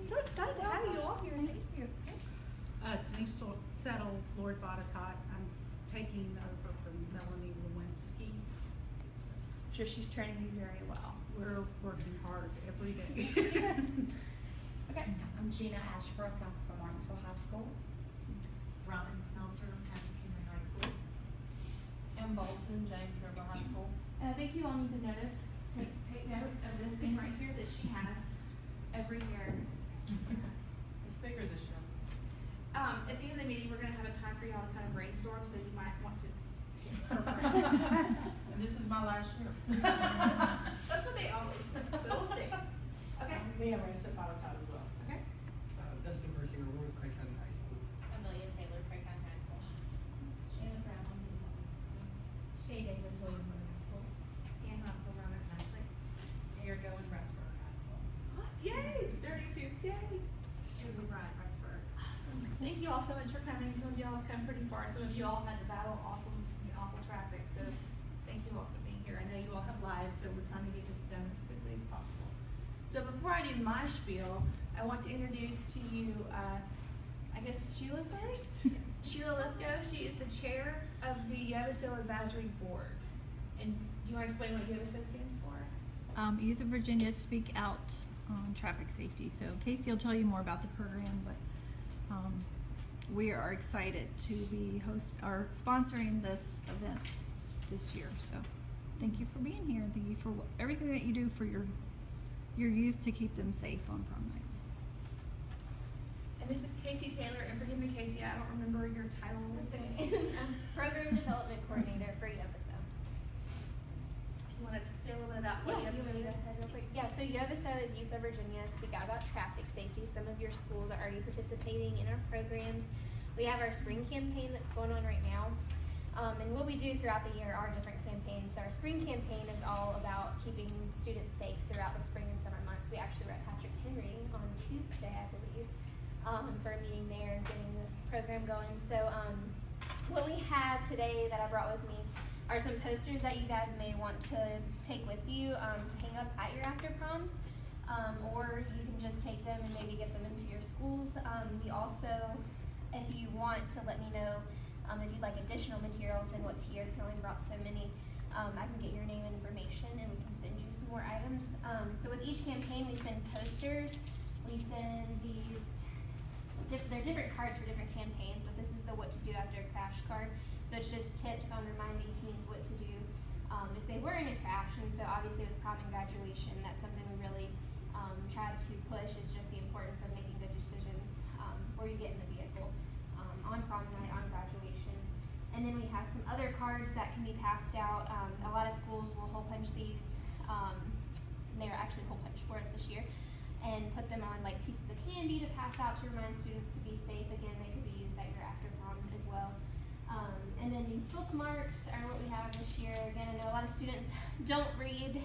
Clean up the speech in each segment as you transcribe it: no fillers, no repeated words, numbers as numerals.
So excited to have you all here. Thank you. Denise Settle, Lord Botetourt. I'm taking over from Melanie Lewinsky. I'm sure she's training you very well. We're working hard every day. Okay. I'm Gina Ashbrook. I'm from Martinsville High School. Robin Smeltzer, Patrick Henry High School. M. Bolton, James River High School. And I think you all need to take note of this thing right here that she has every year. It's bigger this year. At the end of the meeting, we're gonna have a time for y'all to kind of brainstorm, so you might want to. And this is my last year. That's what they always say, so we'll see. Okay, We have race at Botetourt as well. okay. Dustin Persinger, Lawrence Craig County High School. Amelia Taylor, Craig County High School. Shannon Brown, William High School. Shay Davis, William High School. Ann Russell, Roman Catholic. Tara Goen, Rexburg High School. Awesome. Yay, 32, yay. Julie Bryant, Rexburg. Awesome. Thank you all so much for coming. Some of y'all have come pretty far. Some of you all had to battle awful traffic. So thank you all for being here. I know you all have lives, so we're trying to get this done as quickly as possible. So before I do my spiel, I want to introduce to you, I guess Sheila first. Sheila Lithgow. She is the chair of the UVSO Advisory Board. And you want to explain what UVSO stands for? Youth of Virginia Speak Out on Traffic Safety. So Casey will tell you more about the program, but we are excited to be sponsoring this event this year. So thank you for being here, and thank you for everything that you do for your youth to keep them safe on prom nights. And this is Casey Taylor. And forgive me, Casey, I don't remember your title. I'm Program Development Coordinator for UVSO. You want to say a little bit about what You want UVSO me to is? go ahead real quick? Yeah, so UVSO is Youth of Virginia Speak Out About Traffic Safety. Some of your schools are already participating in our programs. We have our spring campaign that's going on right now. And what we do throughout the year are different campaigns. So our spring campaign is all about keeping students safe throughout the spring and summer months. We actually were at Patrick Henry on Tuesday, I believe, for a meeting there and getting the program going. So what we have today that I brought with me are some posters that you guys may want to take with you to hang up at your after proms, or you can just take them and maybe get them into your schools. We also, if you want to let me know if you'd like additional materials than what's here, because I only brought so many, I can get your name and information and we can send you some more items. So with each campaign we send posters, we send these, they're different cards for different campaigns, but this is the what to do after a crash card. So it's just tips on reminding teens what to do if they were in a crash. And so obviously with prom and graduation, that's something we really try to push. It's just the importance of making good decisions before you get in the vehicle on prom night, on graduation. And then we have some other cards that can be passed out. A lot of schools will hole punch these. They're actually hole punch for us this year, and put them on like pieces of candy to pass out to remind students to be safe. Again, they could be used at your after prom as well. And then these bookmarks are what we have this year. Again, I know a lot of students don't read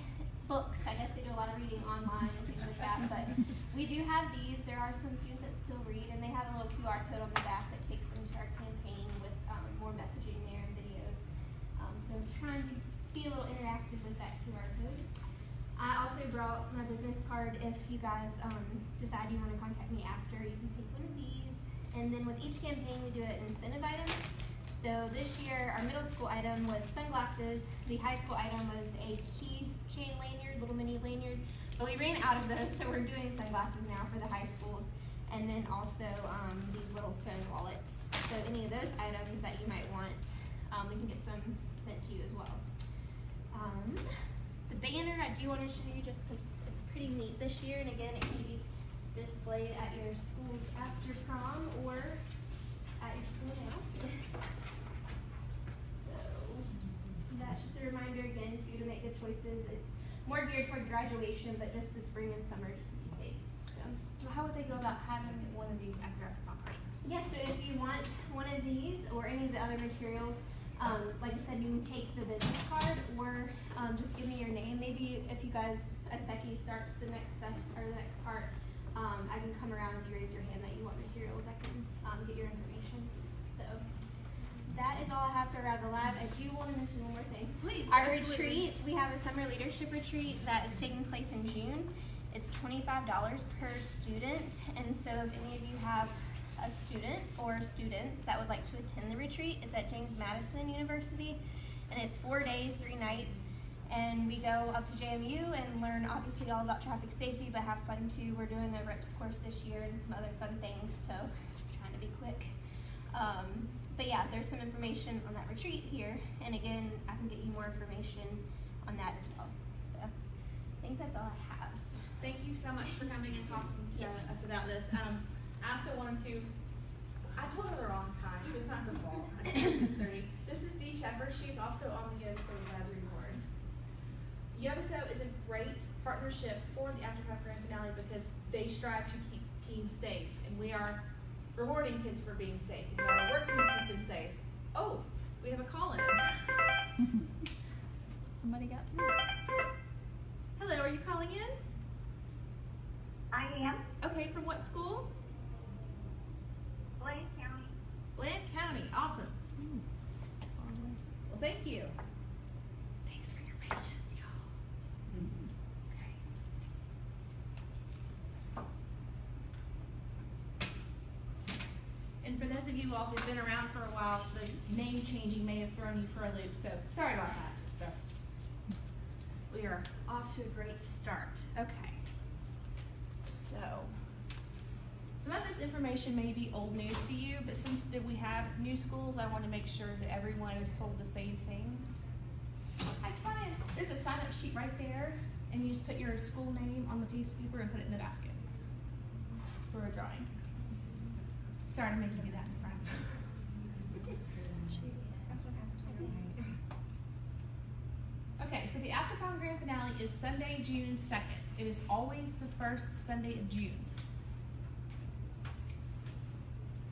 books. I guess they do a lot of reading online and things like that, but we do have these. There are some students that still read, and they have a little QR code on the back that takes them to our campaign with more messaging there and videos. So trying to be a little interactive with that QR code. I also brought my business card. If you guys decide you want to contact me after, you can take one of these. And then with each campaign, we do an incentive item. So this year, our middle school item was sunglasses. The high school item was a keychain lanyard, little mini lanyard. But we ran out of those, so we're doing sunglasses now for the high schools. And then also these little phone wallets. So any of those items that you might want, we can get some sent to you as well. The banner I do want to show you just because it's pretty neat this year. And again, it can be displayed at your school's after prom or at your school now. So that's just a reminder again to make good choices. It's more geared toward graduation, but just the spring and summer just to be safe. So how would they go about having one of these after prom party? Yeah, so if you want one of these or any of the other materials, like I said, you can take the business card or just give me your name. Maybe if you guys, as Becky starts the next set or the next part, I can come around. If you raise your hand that you want materials, I can get your information. So that is all I have for Around the Lab. I do want to mention one more thing. Please. Our absolutely. retreat, we have a summer leadership retreat that is taking place in June. It's $25 per student, and so if any of you have a student or students that would like to attend the retreat, it's at James Madison University, and it's 4 days, 3 nights, and we go up to JMU and learn obviously all about traffic safety, but have fun too. We're doing a RIPS course this year and some other fun things, so trying to be quick. But yeah, there's some information on that retreat here, and again, I can get you more information on that as well. So I think that's all I have. Thank you so much for coming and talking to Yes. us about this. I also wanted to, I told her the wrong time, so it's not her fault. I think it's 6:30. This is Dee Shepherd. She's also on the YOSO advisory board. YOSO is a great partnership for the After Five Grand Finale because they strive to keep teens safe, and we are rewarding kids for being safe. We are working to keep them safe. Oh, we have a call-in. Somebody got through. Hello, are you calling in? I am. Okay, from what school? Blaine County. Bland County. Awesome. Ooh, it's far away. Well, thank you. Thanks for your patience, y'all. Okay. And for those of you all who've been around for a while, the name changing may have thrown you for a loop, so sorry about that. So we are off to a great start. Okay. So some of this information may be old news to you, but since that we have new schools, I want to make sure that everyone is told the same thing. There's a sign-up sheet right there, and you just put your school name on the piece of paper and put it in the basket for a drawing. Sorry to make you do that in front. That's what happens when Okay, so the After Prom Grand Finale is Sunday, June 2nd. It is always the first Sunday of June.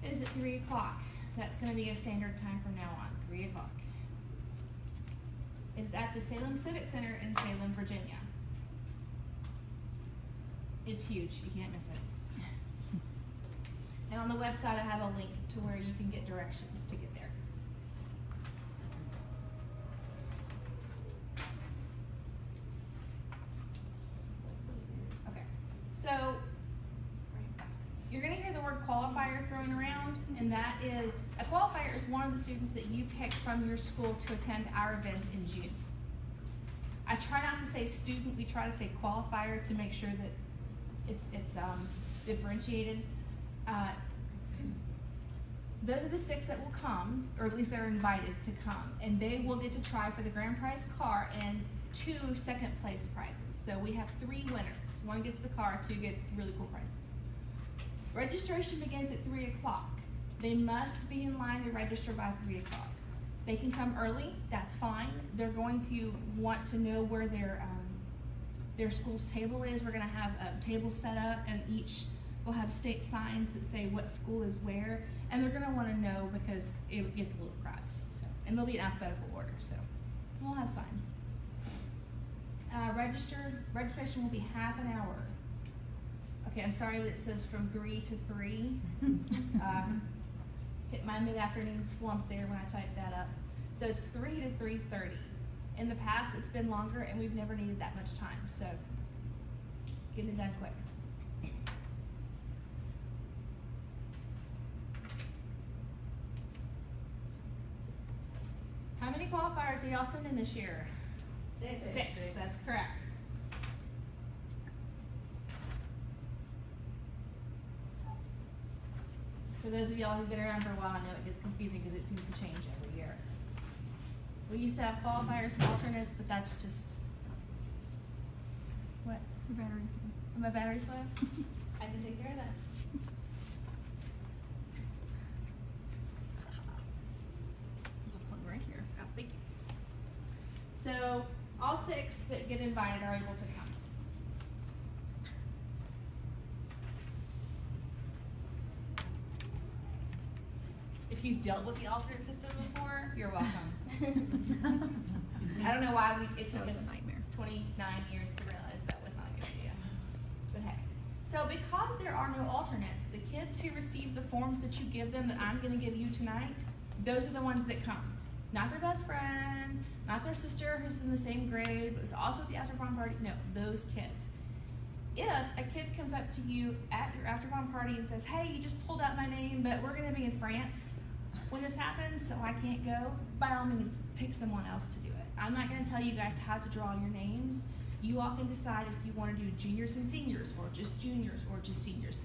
It is at 3 o'clock. That's going to be a standard time from now on, 3 o'clock. It is at the Salem Civic Center in Salem, Virginia. It's huge. You can't miss it. And on the website, I have a link to where you can get directions to get there. Okay, so you're gonna hear the word qualifier thrown around, and that is, a qualifier is one of the students that you pick from your school to attend our event in June. I try not to say student, we try to say qualifier to make sure that it's differentiated. Those are the 6 that will come, or at least they're invited to come, and they will get to try for the grand prize car and 2 second place prizes. So we have 3 winners. 1 gets the car, 2 get really cool prizes. Registration begins at 3 o'clock. They must be in line to register by 3 o'clock. They can come early, that's fine. They're going to want to know where their school's table is. We're gonna have a table set up, and each will have state signs that say what school is where, and they're gonna wanna know because it gets a little crowded. So, and they'll be in alphabetical order, so we'll have signs. Registration will be half an hour. Okay, I'm sorry that it says from 3 to 3. Hit my mid-afternoon slump there when I typed that up. So it's 3 to 3:30. In the past, it's been longer, and we've never needed that much time, so get it done quick. How many qualifiers are y'all sending this year? 6, that's correct. For those of y'all who've been around for a while, I know it gets confusing because it seems to change every year. We used to have qualifiers and alternates, but that's just, what? Your battery's low. Am my battery slow? I can take care of that. I'll plug right here. Oh, thank you. So, all 6 that get invited are able to come. If you've dealt with the alternate system before, you're welcome. I don't know why it took That was us a nightmare. 29 years to realize that was not a good idea. But hey, so because there are no alternates, the kids who receive the forms that you give them that I'm gonna give you tonight, those are the ones that come. Not their best friend, not their sister who's in the same grade, but was also at the after prom party. No, those kids. if a kid comes up to you at your after prom party and says, hey, you just pulled out my name, but we're gonna be in France when this happens, so I can't go, by all means, pick someone else to do it. I'm not gonna tell you guys how to draw your names. You all can decide if you wanna do juniors and seniors, or just juniors, or just seniors.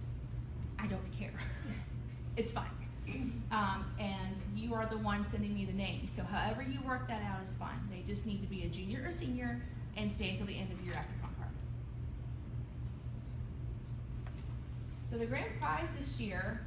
I don't care. It's fine. And you are the one sending me the name, so however you work that out is fine. They just need to be a junior or senior and stay until the end of your after prom party. So the grand prize this year,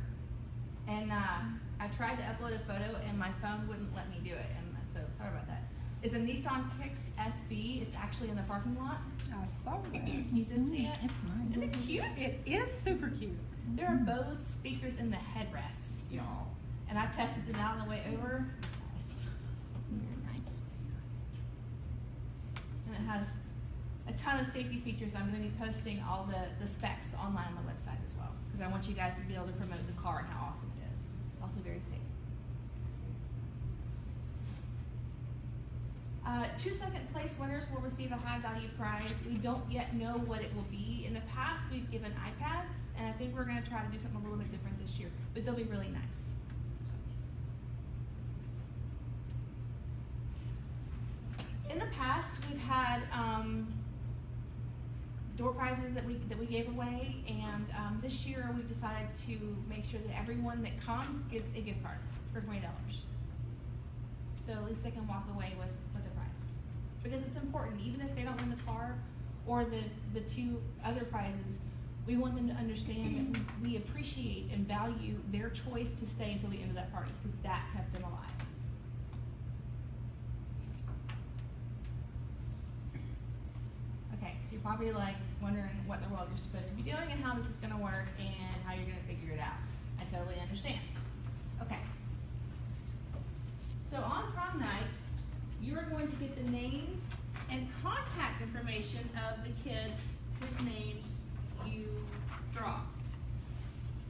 and I tried to upload a photo and my phone wouldn't let me do it, and so sorry about that, is a Nissan Kicks SV. It's actually in the parking lot. I saw that. You didn't see it? It's nice. Isn't it cute? It is super cute. There are Bose speakers in the headrests, y'all. And I tested them out on the way over. Very nice. And it has a ton of safety features. I'm gonna be posting all the specs online on my website as well, because I want you guys to be able to promote the car and how awesome it is. Also very safe. 2 second place winners will receive a high value prize. We don't yet know what it will be. In the past, we've given iPads, and I think we're gonna try to do something a little bit different this year, but they'll be really nice. In the past, we've had door prizes that we gave away, and this year we've decided to make sure that everyone that comes gets a gift card for $20. So at least they can walk away with a prize. Because it's important, even if they don't win the car or the 2 other prizes, we want them to understand that we appreciate and value their choice to stay until the end of that party, because that kept them alive. Okay, so you're probably like wondering what in the world you're supposed to be doing and how this is gonna work and how you're gonna figure it out. I totally understand. Okay. So on prom night, you are going to get the names and contact information of the kids whose names you draw.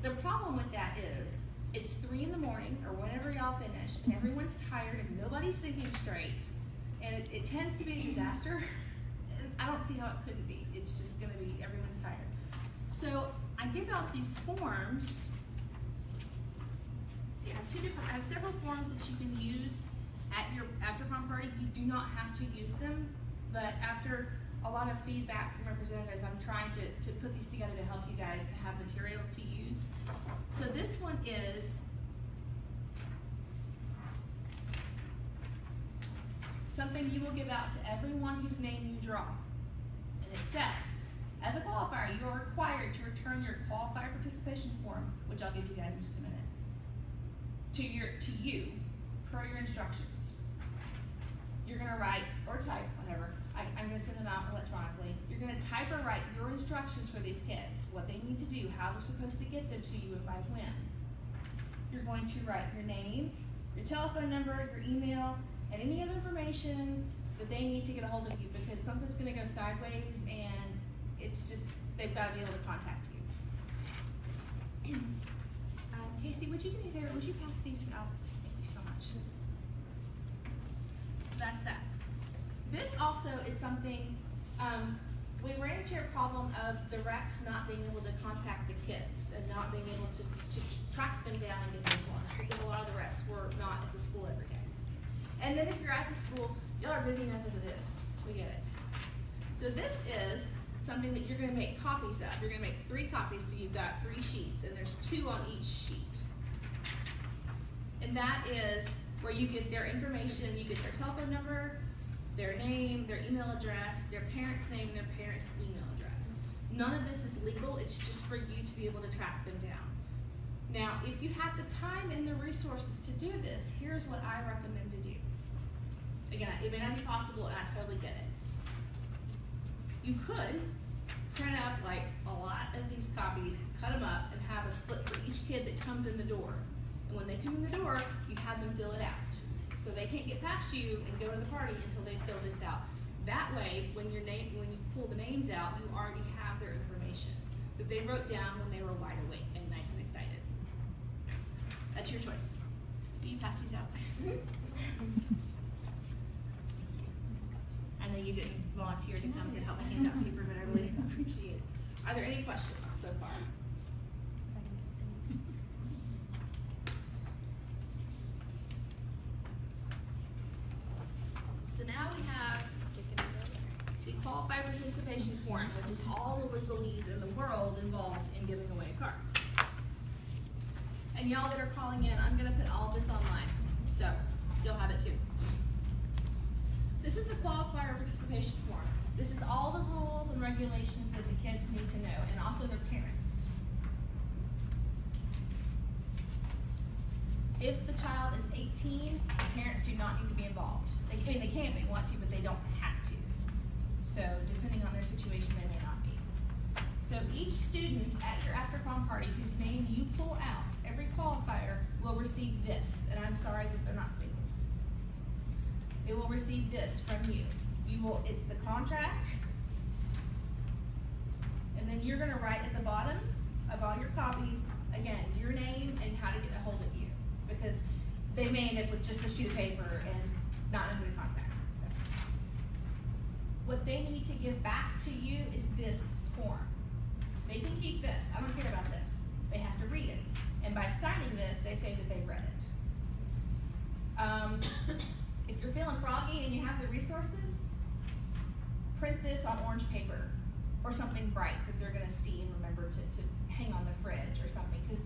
The problem with that is, it's 3 in the morning or whenever y'all finish, and everyone's tired and nobody's thinking straight, and it tends to be a disaster. I don't see how it couldn't be. It's just gonna be, everyone's tired. So I give out these forms. See, I have several forms that you can use at your after prom party. You do not have to use them, but after a lot of feedback from representatives, I'm trying to put these together to help you guys to have materials to use. So this one is something you will give out to everyone whose name you draw. And it says, as a qualifier, you are required to return your qualifier participation form, which I'll give you guys in just a minute, to you per your instructions. You're gonna write or type, whatever. I'm gonna send them out electronically. You're gonna type or write your instructions for these kids, what they need to do, how they're supposed to get them to you, and by when. You're going to write your name, your telephone number, your email, and any other information that they need to get a hold of you, because something's gonna go sideways and it's just, they've gotta be able to contact you. Casey, would you do me a favor? Would you pass these out? Thank you so much. So that's that. This also is something, we ran into a problem of the reps not being able to contact the kids and not being able to track them down and get them forms, because a lot of the reps were not at the school every day. And then if you're at the school, y'all are busy enough as it is. We get it. So this is something that you're gonna make copies of. You're gonna make 3 copies, so you've got 3 sheets, and there's 2 on each sheet. And that is where you get their information, you get their telephone number, their name, their email address, their parent's name, and their parent's email address. None of this is legal, it's just for you to be able to track them down. Now, if you have the time and the resources to do this, here's what I recommend to do. Again, it may not be possible, and I totally get it. You could print up like a lot of these copies, cut them up, and have a slip for each kid that comes in the door. And when they come in the door, you have them fill it out. So they can't get past you and go to the party until they fill this out. That way, when you pull the names out, you already have their information that they wrote down when they were wide awake and nice and excited. That's your choice. Will you pass these out, please? I know you didn't volunteer to come to help me hand out paper, but I really appreciate it. Are there any questions so far? So now we have the qualified participation form, which is all the legalese in the world involved in giving away a car. And y'all that are calling in, I'm gonna put all this online, so you'll have it too. This is the qualifier participation form. This is all the rules and regulations that the kids need to know, and also their parents. If the child is 18, the parents do not need to be involved. They can if they want to, but they don't have to. So depending on their situation, they may not be. So each student at your after prom party whose name you pull out, every qualifier will receive this, and I'm sorry that they're not stapled. They will receive this from you. It's the contract, and then you're gonna write at the bottom of all your copies, again, your name and how to get a hold of you. Because they may end up with just a sheet of paper and not know who to contact. So, what they need to give back to you is this form. They can keep this, I don't care about this. They have to read it. And by signing this, they say that they read it. If you're feeling froggy and you have the resources, print this on orange paper or something bright that they're gonna see and remember to hang on the fridge or something. Because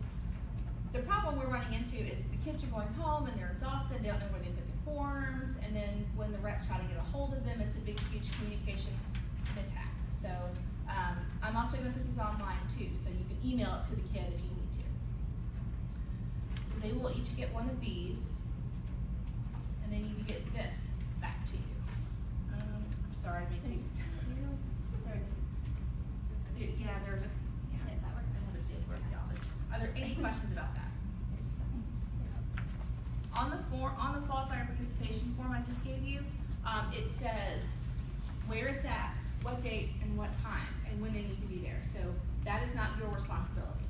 the problem we're running into is the kids are going home and they're exhausted, they don't know where they put their forms, and then when the reps try to get a hold of them, it's a big, huge communication mishap. So I'm also gonna put these online too, so you can email it to the kid if you need to. So they will each get one of these, and they need to get this back to you. I'm sorry to make you. Yeah, there's, yeah, that works. I have a stapler at the office. Are there any questions about that? On the qualifier participation form I just gave you, it says where it's at, what date, and what time, and when they need to be there. So that is not your responsibility.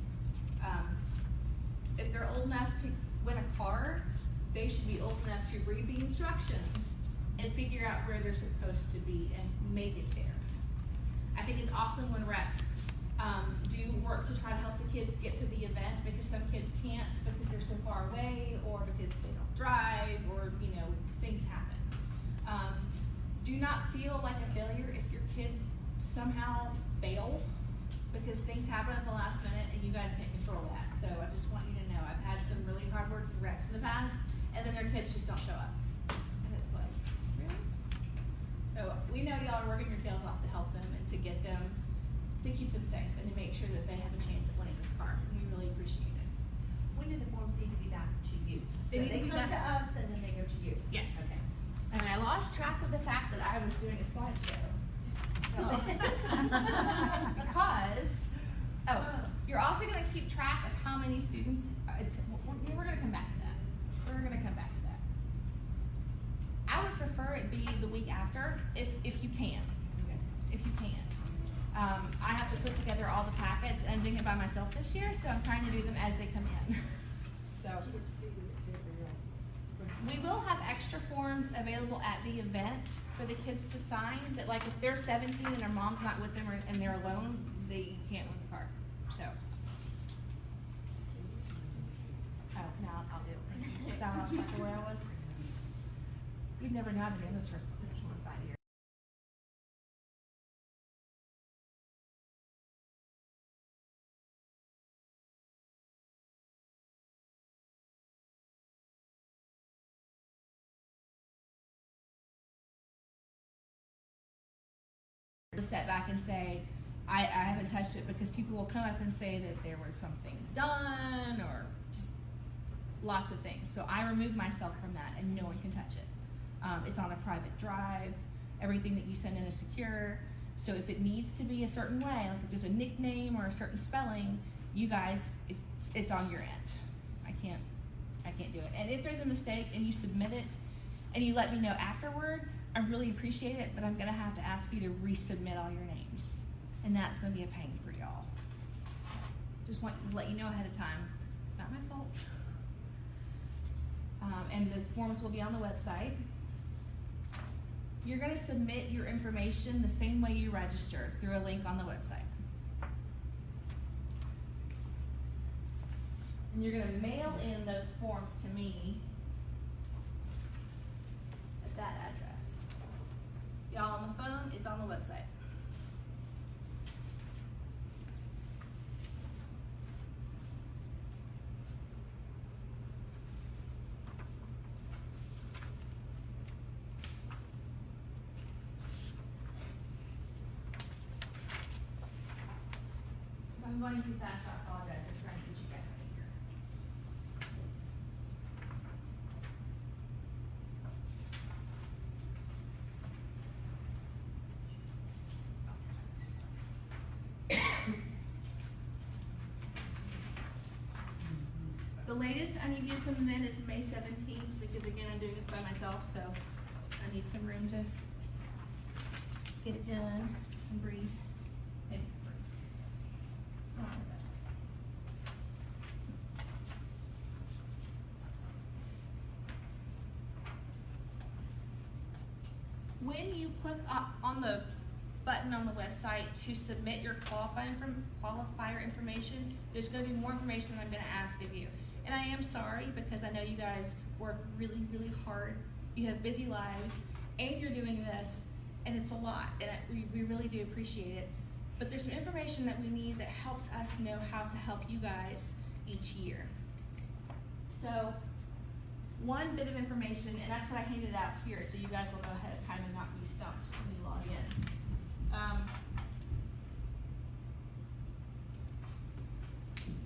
If they're old enough to win a car, they should be old enough to read the instructions and figure out where they're supposed to be and make it there. I think it's awesome when reps do work to try to help the kids get to the event, because some kids can't because they're so far away, or because they don't drive, or things happen. Do not feel like a failure if your kids somehow fail, because things happen at the last minute and you guys can't control that. So I just want you to know, I've had some really hard working reps in the past, and then their kids just don't show up. And it's like, really? So we know y'all are working your tails off to help them and to get them, to keep them safe and to make sure that they have a chance at winning this car. We really appreciate it. When do the forms need to be back to you? They So need to they be come back- to us and then they go to you? Yes. Okay. And I lost track of the fact that I was doing a slideshow. Because, you're also gonna keep track of how many students, we're gonna come back to that. We're gonna come back to that. I would prefer it be the week after, if you can. If you can. I have to put together all the packets, and I'm doing it by myself this year, so I'm trying to do them as they come in. So. We will have extra forms available at the event for the kids to sign, but like if they're 17 and their mom's not with them and they're alone, they can't win the card, so. Oh, no, I'll do it. Thank you. 'Cause I lost track of where I was. You've never known I've been doing this for one side here. To step back and say, I haven't touched it, because people will come up and say that there was something done or just lots of things. So I remove myself from that and no one can touch it. It's on a private drive. Everything that you send in is secure. So if it needs to be a certain way, like if there's a nickname or a certain spelling, you guys, it's on your end. I can't do it. And if there's a mistake and you submit it and you let me know afterward, I really appreciate it, but I'm gonna have to ask you to resubmit all your names. And that's gonna be a pain for y'all. Just want to let you know ahead of time. It's not my fault. And the forms will be on the website. You're gonna submit your information the same way you registered, through a link on the website. And you're gonna mail in those forms to me at that address. Y'all on the phone, it's on the website. If I'm going too fast, I apologize. I'm trying to get you guys ready here. The latest I need you to send them in is May 17th, because again, I'm doing this by myself, so I need some room to get it done and breathe. Maybe breathe. Not my best. When you click on the button on the website to submit your qualifier information, there's gonna be more information that I'm gonna ask of you. And I am sorry, because I know you guys work really, really hard. You have busy lives, and you're doing this, and it's a lot, and we really do appreciate it. But there's some information that we need that helps us know how to help you guys each year. So, one bit of information, and that's what I handed out here, so you guys will know ahead of time and not be stumped when you log in.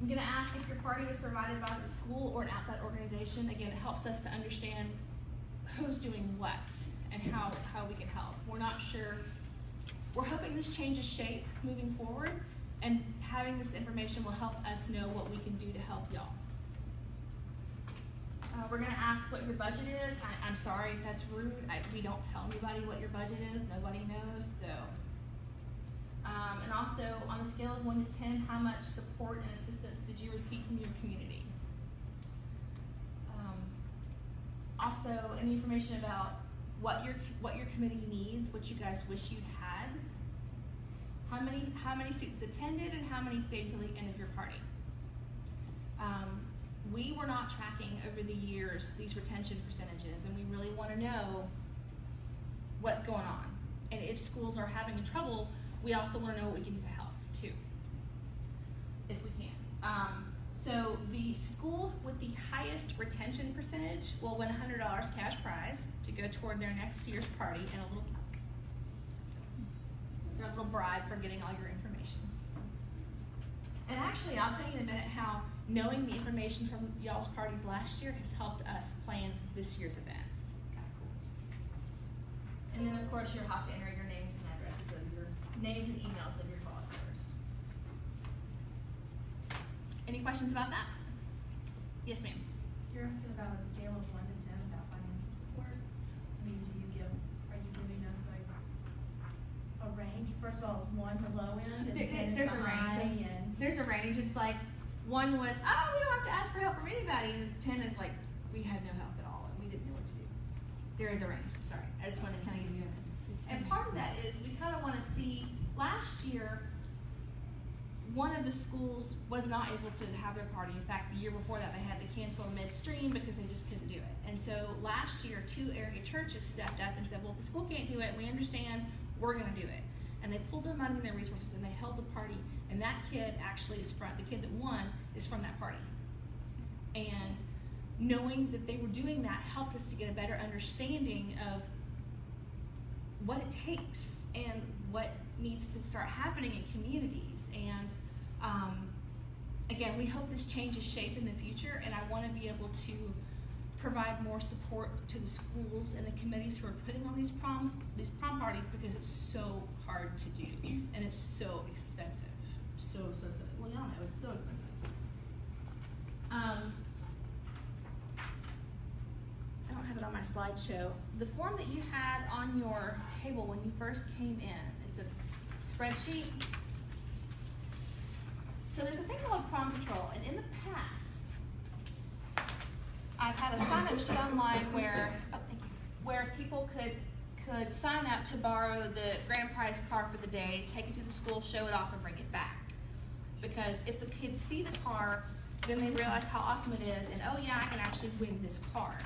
I'm gonna ask if your party was provided by the school or an outside organization. Again, it helps us to understand who's doing what and how we can help. We're not sure. We're hoping this changes shape moving forward, and having this information will help us know what we can do to help y'all. We're gonna ask what your budget is. I'm sorry if that's rude. We don't tell anybody what your budget is. Nobody knows, so. And also, on a scale of 1 to 10, how much support and assistance did you receive from your community? Also, any information about what your committee needs, what you guys wish you had. How many students attended, and how many stayed till the end of your party? We were not tracking over the years these retention percentages, and we really want to know what's going on. And if schools are having trouble, we also want to know what we can do to help too, if we can. So the school with the highest retention percentage will win $100 cash prize to go toward their next year's party and a little bribe for getting all your information. And actually, I'll tell you in a minute how knowing the information from y'all's parties last year has helped us plan this year's event. It's kind of cool. And then, of course, you'll have to enter your names and addresses of your names and emails of your qualifiers. Any questions about that? Yes, ma'am. You're asking about a scale of 1 to 10 about financial support. I mean, are you giving us like a range? First of all, is 1 the low end, and 10 There's is a the range. high end? There's a range. It's like 1 was, oh, we don't have to ask for help from anybody. And 10 is like, we had no help at all and we didn't know what to do. There is a range. I'm sorry. I just wanted to kind of give you an. And part of that is we kind of want to see, last year, one of the schools was not able to have their party. In fact, the year before that, they had to cancel midstream because they just couldn't do it. And so last year, 2 area churches stepped up and said, well, if the school can't do it, we understand, we're going to do it. And they pulled their money and their resources and they held the party. And that kid actually is the kid that won is from that party. And knowing that they were doing that helped us to get a better understanding of what it takes and what needs to start happening in communities. And again, we hope this changes shape in the future, and I want to be able to provide more support to the schools and the committees who are putting on these prom parties, because it's so hard to do and it's so expensive. So well, y'all know it's so expensive. I don't have it on my slideshow. The form that you had on your table when you first came in, it's a spreadsheet. So there's a thing called Prom Patrol, and in the past, I've had a sign-up sheet online where people could sign up to borrow the grand prize car for the day, take it to the school, show it off, and bring it back. Because if the kids see the car, Then they realize how awesome it is, and oh yeah, I can actually win this car.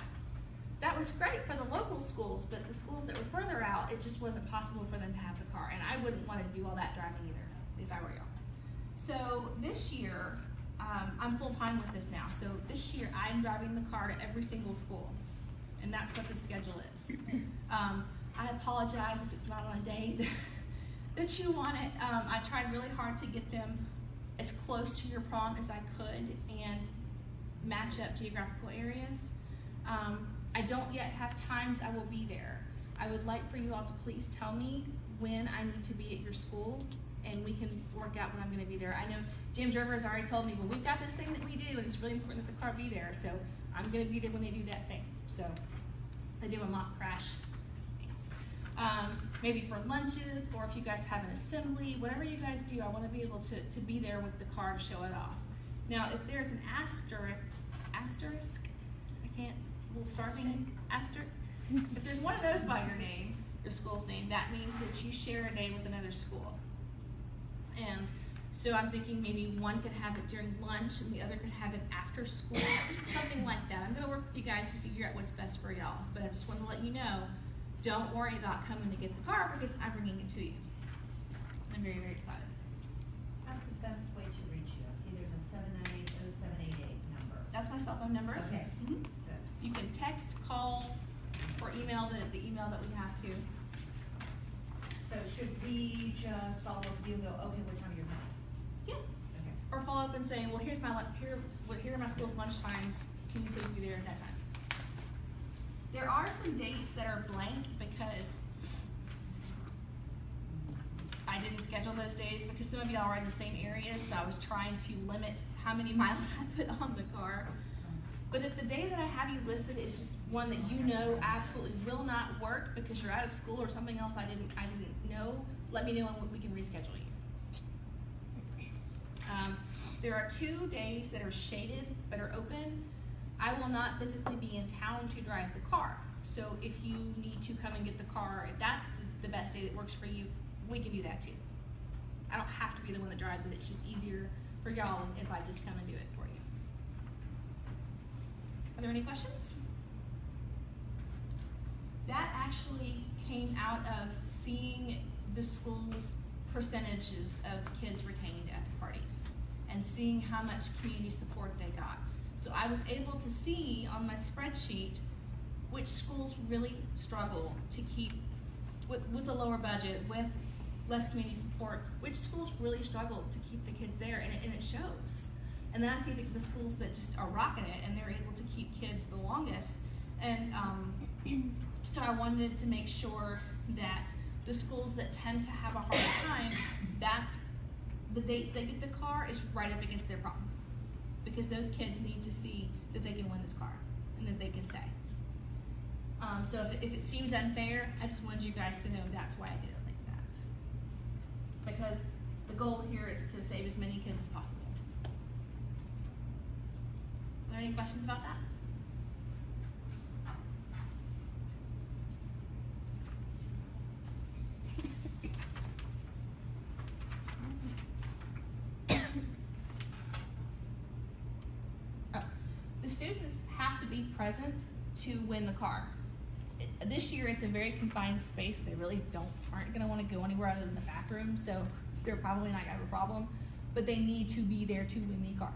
That was great for the local schools, but the schools that were further out, it just wasn't possible for them to have the car, and I wouldn't want to do all that driving either, if I were y'all. So this year, I'm full-time with this now, so this year I'm driving the car to every single school, and that's what the schedule is. I apologize if it's not on a day that you want it. I tried really hard to get them as close to your prom as I could and match up geographical areas. I don't yet have times I will be there. I would like for you all to please tell me when I need to be at your school, and we can work out when I'm gonna be there. I know James River has already told me, well, we've got this thing that we do, and it's really important that the car be there, so I'm gonna be there when they do that thing. So they do a mock crash. Maybe for lunches, or if you guys have an assembly, whatever you guys do, I wanna be able to be there with the car to show it off. Now, if there's an asterisk, I can't, little star thing, asterisk. If there's one of those by your name, your school's name, that means that you share a day with another school. And so I'm thinking maybe one could have it during lunch and the other could have it after school, something like that. I'm gonna work with you guys to figure out what's best for y'all, but I just wanted to let you know, don't worry about coming to get the car because I'm bringing it to you. I'm very, very excited. How's the best way to reach you? I see there's a 798-0788 number. That's my cell phone number. Okay, Mhm. good. You can text, call, or email the email that we have to. So should we just follow up with you and go, okay, what time are you coming? Yeah. Okay. Or follow up and say, well, here are my school's lunch times. Can you please be there at that time? There are some dates that are blank because I didn't schedule those days because some of y'all are in the same areas, so I was trying to limit how many miles I put on the car. But if the day that I have you listed is just one that you know absolutely will not work because you're out of school or something else I didn't know, let me know and we can reschedule you. There are 2 days that are shaded but are open. I will not physically be in town to drive the car. So if you need to come and get the car, if that's the best day that works for you, we can do that too. I don't have to be the one that drives it. It's just easier for y'all if I just come and do it for you. Are there any questions? That actually came out of seeing the school's percentages of kids retained at the parties and seeing how much community support they got. So I was able to see on my spreadsheet which schools really struggle to keep, with a lower budget, with less community support, which schools really struggle to keep the kids there, and it shows. And then I see the schools that just are rocking it and they're able to keep kids the longest. And so I wanted to make sure that the schools that tend to have a hard time, that's the dates they get the car is right up against their problem. Because those kids need to see that they can win this car and that they can stay. So if it seems unfair, I just wanted you guys to know that's why I did it like that. Because the goal here is to save as many kids as possible. Are there any questions about that? The students have to be present to win the car. This year it's a very confined space. They really aren't gonna wanna go anywhere other than the bathroom, so they're probably not gonna have a problem, but they need to be there to win the car.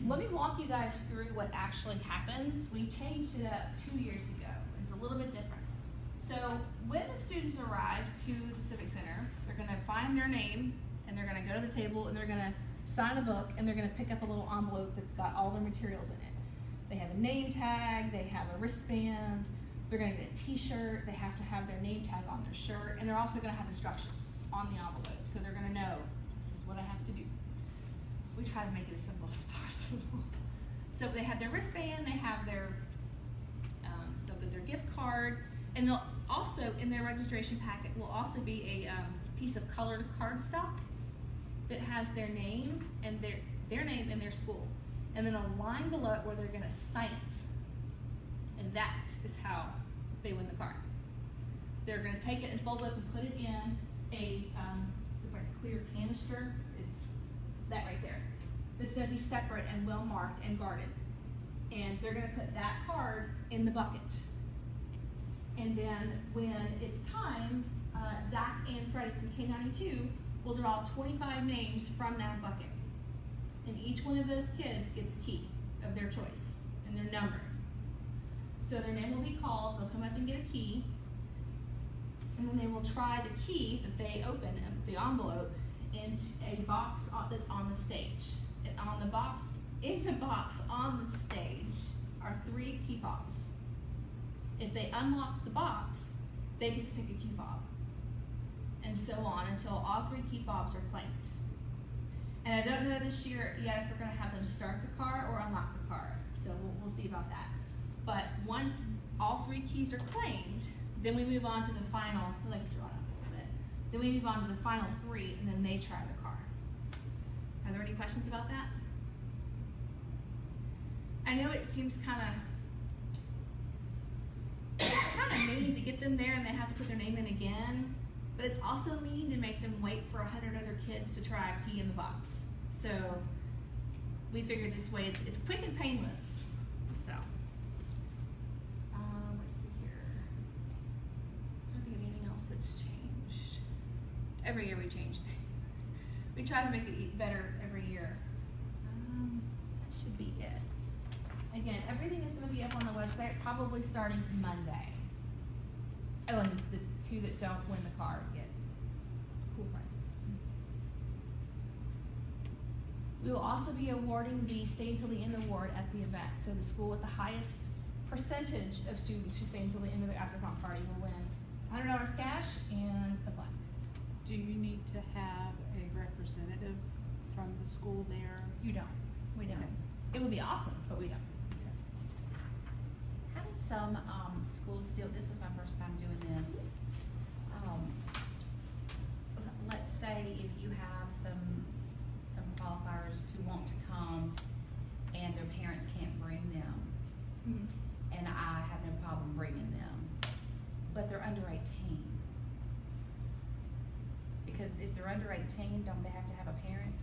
Let me walk you guys through what actually happens. We changed it up 2 years ago. It's a little bit different. So when the students arrive to the Civic Center, they're gonna find their name and they're gonna go to the table and they're gonna sign a book and they're gonna pick up a little envelope that's got all their materials in it. They have a name tag, they have a wristband, they're gonna get a t-shirt, they have to have their name tag on their shirt, and they're also gonna have instructions on the envelope, so they're gonna know, this is what I have to do. We try to make it as simple as possible. So they have their wristband, they have their, they'll get their gift card, and they'll also, in their registration packet, will also be a piece of colored cardstock that has their name and their name and their school. And then a line below it where they're gonna sign it. And that is how they win the car. They're gonna take it and fold it up and put it in it's like a clear canister, it's that right there. It's gonna be separate and well marked and guarded. And they're gonna put that card in the bucket. And then when it's time, Zach and Freddie from K92 will draw 25 names from that bucket. And each one of those kids gets a key of their choice, and they're numbered. So their name will be called, they'll come up and get a key, and then they will try the key that they open, the envelope, into a box that's on the stage. And in the box on the stage are 3 key fobs. If they unlock the box, they get to pick a key fob. And so on until all 3 key fobs are claimed. And I don't know this year yet if we're gonna have them start the car or unlock the car. So we'll see about that. But once all 3 keys are claimed, then we move on to the final, I like to draw it up a little bit. Then we move on to the final 3 and then they try the car. Are there any questions about that? I know it seems it's kind of mean to get them there and they have to put their name in again, but it's also mean to make them wait for 100 other kids to try a key in the box. So we figured this way it's quick and painless. So let's see here. I don't think of anything else that's changed. Every year we change things. We try to make it better every year. That should be it. Again, everything is going to be up on the website probably starting Monday. Oh, and the 2 that don't win the car get cool prizes. We will also be awarding the Stay Until the End award at the event. So the school with the highest percentage of students who stay until the end of the after prom party will win $100 cash and a plaque. Do you need to have a representative from the school there? You don't. We don't. It would be awesome, but we don't. How do some, schools still, this is my first time doing this, let's say if you have some qualifiers who want to come and their parents can't bring them, Mm-hmm. and I have no problem bringing them, but they're under 18. Because if they're under 18, don't they have to have a parent?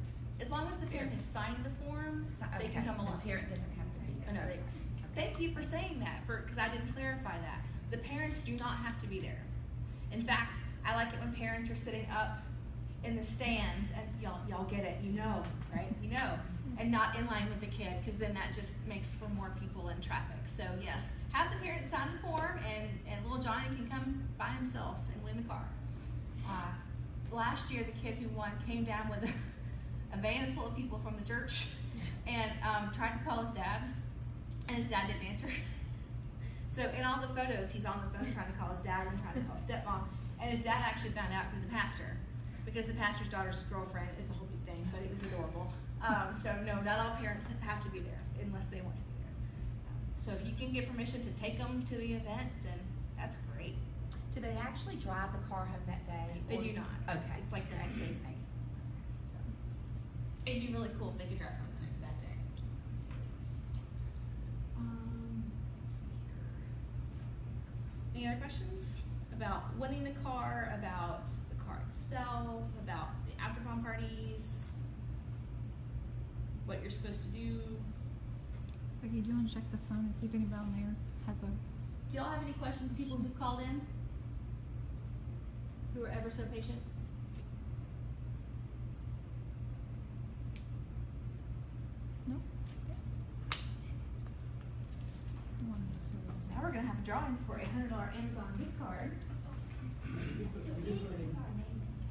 As long as the parent has signed the forms, they can come along. The parent doesn't have to be I there. know, thank you for saying that, because I didn't clarify that. The parents do not have to be there. In fact, I like it when parents are sitting up in the stands, and y'all get it, you know, right? You know, and not in line with the kid, because then that just makes for more people in traffic. So yes, have the parents sign the form, and little Johnny can come by himself and win the car. Last year, the kid who won came down with a van full of people from the church and tried to call his dad, and his dad didn't answer. So in all the photos, he's on the phone trying to call his dad and trying to call stepmom, and his dad actually found out through the pastor, because the pastor's daughter's girlfriend is a whole big thing, but it was adorable. So no, not all parents have to be there unless they want to be there. So if you can get permission to take them to the event, then that's great. Do they actually drive the car home that day? They or- do not. Okay. It's like the next day. So it'd be really cool if they could drive home that day. Let's see here. Any other questions about winning the car, about the car itself, about the after prom parties, what you're supposed to do? Becky, do you want to check the phone and see if anybody on there has a? Do y'all have any questions, people who've called in? Who are ever so patient? No. Now we're gonna have a drawing for a $100 Amazon gift card.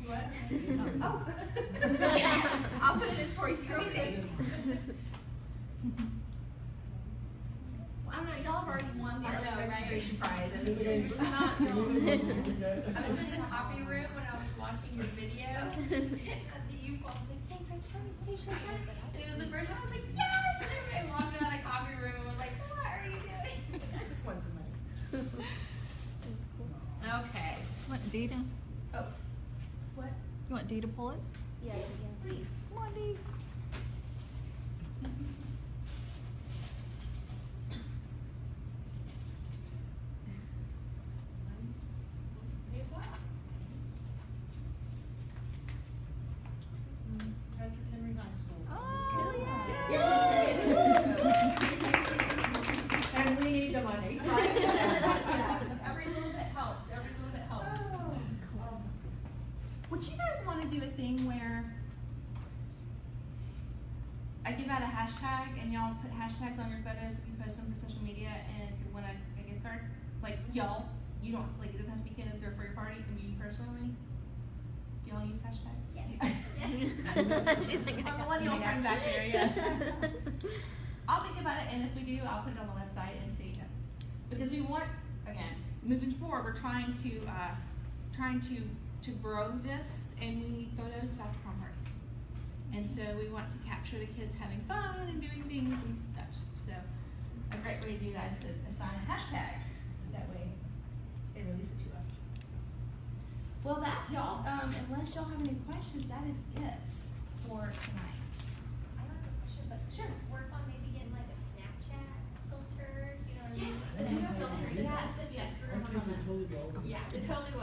What? Oh. I'll put it in for you. I don't know, y'all have already won the I know, right? registration prize. I mean, it's not I was in the copy room when I was watching your video, and you was like, St. Frank County Station, and it was the first time I was like, yes! And everybody walked out of the copy room and was like, what are you doing? I just won some money. Okay. Want Dee to? Oh. What? You want Dee to pull it? Yes, please. Come on, Dee. I give out a hashtag, and y'all put hashtags on your photos if you post them for social media, and if you want a gift card, like y'all, you don't, like, it doesn't have to be kids or for your party, it can be you personally. Do y'all use hashtags? Yes. She's thinking. My millennial friend back there, yes. I'll think about it, and if we do, I'll put it on the website and see. Because we want, again, moving forward, we're trying to grow this, and we need photos about the prom parties. And so we want to capture the kids having fun and doing things and such. So a great way to do that is to assign a hashtag. That way they release it to us. Well, that, y'all, unless y'all have any questions, that is it for tonight. I don't have a question, but Sure. work on maybe getting like a Snapchat filter, you know what I mean? Yes, The a geo filter, filter, yes, yes. Our kids will totally be all over. Yeah. It totally was.